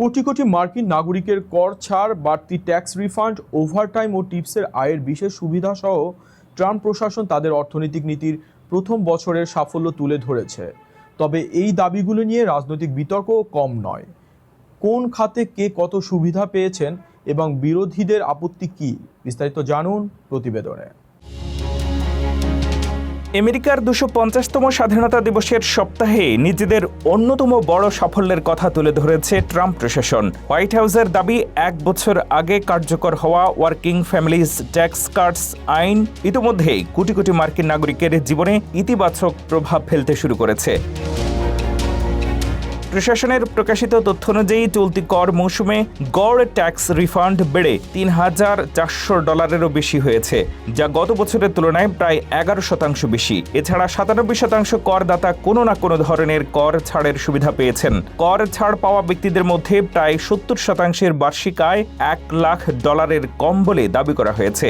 কোটি কোটি মার্কিন নাগরিকের কর ছাড়, বাড়তি ট্যাক্স রিফান্ড, ওভারটাইম ও টিপসের আয়ের বিশেষ সুবিধা সহ ট্রাম্প প্রশাসন তাদের অর্থনৈতিক নীতির প্রথম বছরের সাফল্য তুলে ধরেছে। তবে এই দাবিগুলো নিয়ে রাজনৈতিক বিতর্কও কম নয়। কোন খাতে কে কত সুবিধা পেয়েছেন এবং বিরোধীদের আপত্তি কী, বিস্তারিত জানুন প্রতিবেদনে। আমেরিকার ২৫০তম স্বাধীনতা দিবসের সপ্তাহে নিজেদের অন্যতম বড় সাফল্যের কথা তুলে ধরেছে ট্রাম্প প্রশাসন। হোয়াইট হাউসের দাবি, ১ বছর আগে কার্যকর হওয়া ওয়ার্কিং ফ্যামিলিজ ট্যাক্স কাটস আইন ইতিমধ্যেই কোটি কোটি মার্কিন নাগরিকের জীবনে ইতিবাচক প্রভাব ফেলতে শুরু করেছে। প্রশাসনের প্রকাশিত তথ্য অনুযায়ী চলতি কর মৌসুমে গড় ট্যাক্স রিফান্ড বেড়ে $৩,৪০০ বেশি হয়েছে, যা গত বছরের তুলনায় প্রায় ১১% বেশি। এছাড়া ৯৭% করদাতা কোনো না কোনো ধরনের কর ছাড়ের সুবিধা পেয়েছেন। কর ছাড় পাওয়া ব্যক্তিদের মধ্যে প্রায় ৭০% বার্ষিক আয় $১ লাখ কম বলে দাবি করা হয়েছে।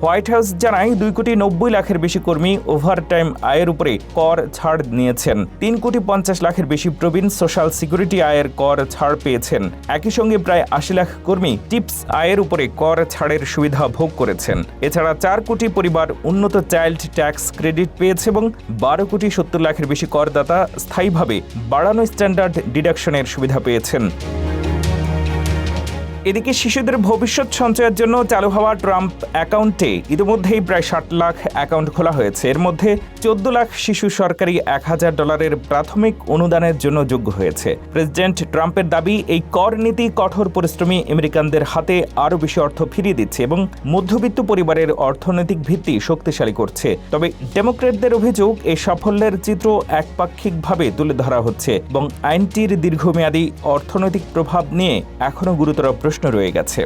হোয়াইট হাউস জানায় ২,৯০,০০,০০০ বেশি কর্মী ওভারটাইম আয়ের উপরে কর ছাড় নিয়েছেন। ৩,৫০,০০,০০০ বেশি প্রবীণ সোশ্যাল সিকিউরিটি আয়ের কর ছাড় পেয়েছেন। একই সঙ্গে প্রায় ৮০ লাখ কর্মী টিপস আয়ের উপরে কর ছাড়ের সুবিধা ভোগ করেছেন। এছাড়া ৪ কোটি পরিবার উন্নত চাইল্ড ট্যাক্স ক্রেডিট পেয়েছে এবং ১২,৭০,০০,০০০ বেশি করদাতা স্থায়ীভাবে বাড়ানো স্ট্যান্ডার্ড ডিডাকশনের সুবিধা পেয়েছেন। এদিকে শিশুদের ভবিষ্যৎ সঞ্চয়ের জন্য চালু হওয়া ট্রাম্প অ্যাকাউন্টে ইতিমধ্যেই প্রায় ৬০ লাখ অ্যাকাউন্ট খোলা হয়েছে। এর মধ্যে ১৪ লাখ শিশু সরকারি $১,০০০ প্রাথমিক অনুদানের জন্য যোগ্য হয়েছে। প্রেসিডেন্ট ট্রাম্পের দাবি, এই কর নীতি কঠোর পরিশ্রমী আমেরিকানদের হাতে আরও বেশি অর্থ ফিরিয়ে দিচ্ছে এবং মধ্যবিত্ত পরিবারের অর্থনৈতিক ভিত্তি শক্তিশালী করছে। তবে ডেমোক্র্যাটদের অভিযোগ, এই সাফল্যের চিত্র একপাক্ষিকভাবে তুলে ধরা হচ্ছে এবং আইনটির দীর্ঘমেয়াদী অর্থনৈতিক প্রভাব নিয়ে এখনও গুরুতর প্রশ্ন রয়ে গেছে।